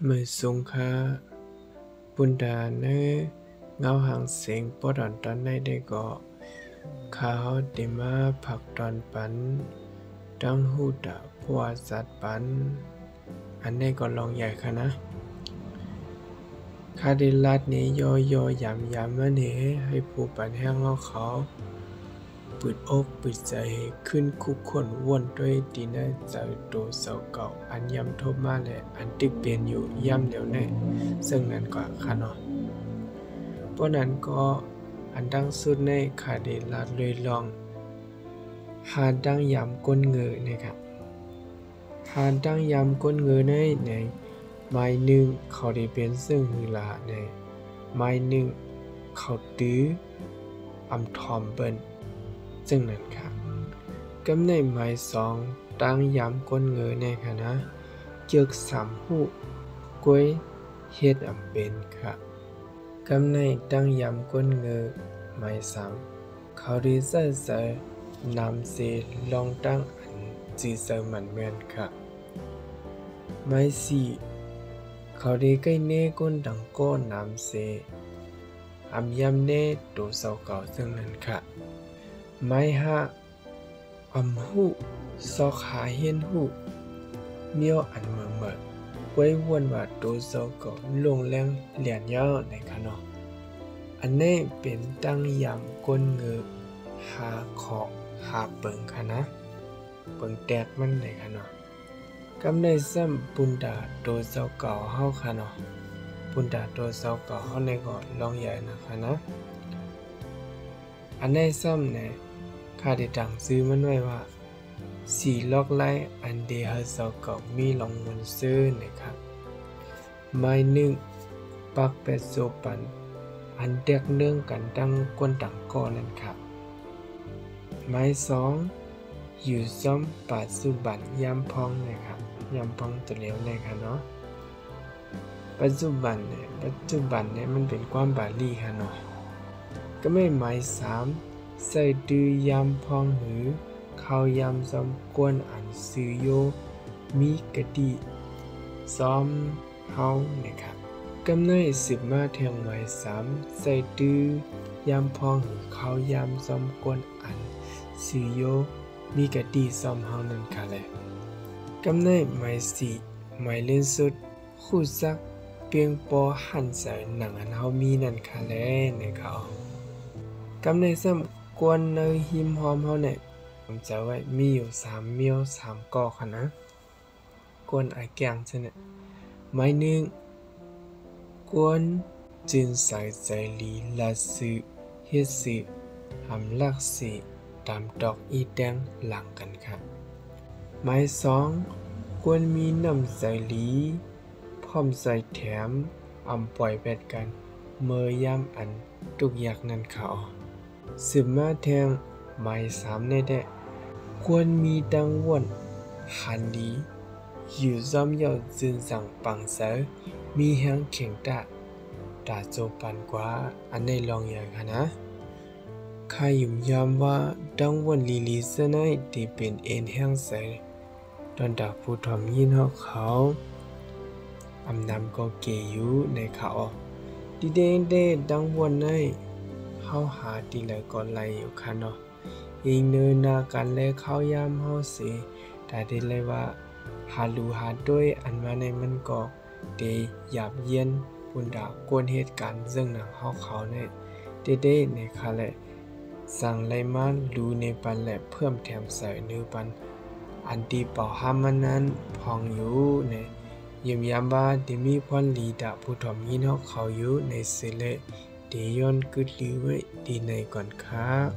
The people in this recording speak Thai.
มือสูงค่าปุนดาเนเงาหางเสียงปอดอนตอนในได้ก็ข้าวติมาผักตอนปันดังหูดาพัวสัตว์ปันอันนี้ก็ลองใหญ่ค่ะนะคาดิลาดนี้ย่อยำมันให้ผู้ปันแห้งเขาปิดอกปิดใจขึ้นคุกคนวนด้วยดีนะใจโตเสาเก่าอันย้ำทบมาและอันติเปลี่ยนอยู่ย้ำเดี๋ยวแน่ซึ่งนั่นก็ค่ะเนาะเพราะนั้นก็อันดังสุดในคาดิลาดเลยลองหาดังย้ำก้นเงยนะครับหาดังย้ำก้นเงยในไม้หนึ่งเขาได้เป็นซึ่งหือลาในไม้หนึ่งเขาตื้ออำทอมเปิ้นซึ่งนั่นค่ะกำในไม้สองตั้งย้ำก้นเงยในค่ะนะเจือกสามหูกล้วยเฮ็ดอำเป็นค่ะกำในตั้งย้ำก้นเงยไม้สามเขาได้ใส่นำเสลองตั้งอันจีเซอร์มันแม่นค่ะไม้สี่เขาได้ใกล้เน่ก้นดังก้อนน้ำเสอำยำเน่โตเสาเก่าซึ่งนั้นค่ะไม้ห้าอำหูซอกหาเฮียนหูเมียวอันเมือไว้วนว่าโตเสาเก่าลงแรงเหลียนยาวในค่ะเนาะอันนี้เป็นตั้งยำก้นเงือหาขอหาเปิงค่ะนะเปิงแตกมันในค่ะเนาะกำในซ้ำปุนดาโตเสาเก่าเฮาค่ะเนาะปุนดาโตเสาเก่าเฮาในก็ลองใหญ่นะคะนะอันในซ้ำในข้าได้ตั้งซื้อมันไว้ว่าสีล็อกไล่อันเดเฮาเสาเก่ามีลองมนซื้อนะครับไม้หนึ่งปักเป็ดโซปันอันแตกเนื่องกันดังก้นดังก้อนนั่นครับไม้สองอยู่ซ้อมปัจจุบันยำพองนะครับยำพองตัวเหลวเลยค่ะเนาะปัจจุบันเนี่ยมันเป็นความบาลีค่ะเนาะก็ไม่หมายสามใส่ดื้อยำพองหือข้าวยำซ้อมกวนอันซื้อโยมีกะดีซ้อมเฮานะครับกำในสิบมาแทงหมายสามใส่ดื้อยำพองหือข้าวยำซ้อมกวนอันซื้อโยมีกะดีซ้อมเฮานั่นค่ะเลยกำในหมายสี่หมายเล่นสุดคู่ซักเพียงปอหันใส่หนังอันเฮามีนั่นค่ะแลนะครับกำในซ้ำกวนเนยหิมหอมเฮาเนี่ยผมจะไว้มีอยู่3เมียว3กอค่ะนะกวนไอแกงซะเนี่ยไม้หนึ่งกวนจินใส่ใจลีละสือเฮ็ดสือหำลักสิตามดอกอีแดงหลังกันครับไม้สองกวนมีน้ำใส่ลีพร้อมใส่แถมอำปล่อยแบดกันเมื่อยามอันทุกอย่างนั้นเขาสืบมาแทงไม้สามในแดะควรมีดังว่นหันดีอยู่ซ้อมเย่าจึนสั่งปังเสอมีแห้งเข่งตาโจปันกว่าอันในลองอย่างค่ะนะข้ายุ่มยามว่าดังว่นลีเสนายที่เป็นเอ็นแห้งเสอตอนดาผู้ทอมยินเขาอำนำก็เกอยู่ในเขาดีเดดังว่นในเฮาหาดีเลยก็ไล่อยู่ค่ะเนาะอิงเนินนากันและเข้ายามเฮาสิแต่ได้เลยว่าหาลูหาด้วยอันมาในมันก็ได้หยาบเย็นปุนดากวนเหตุการณ์ซึ่งหนังเฮาเขาเนี่ยเด้ในค่ะแหละสั่งไลมาลูในปันและเพิ่มแถมใส่เนื้อปันอันตีเป่าห้ามมันนั้นพองอยู่ในเยี่ยมยามบ้าที่มีพรลีดาผู้ถ่อมยินเฮาเขาอยู่ในสิเลดีย้อนกึดลือไว้ดีในก่อนครับ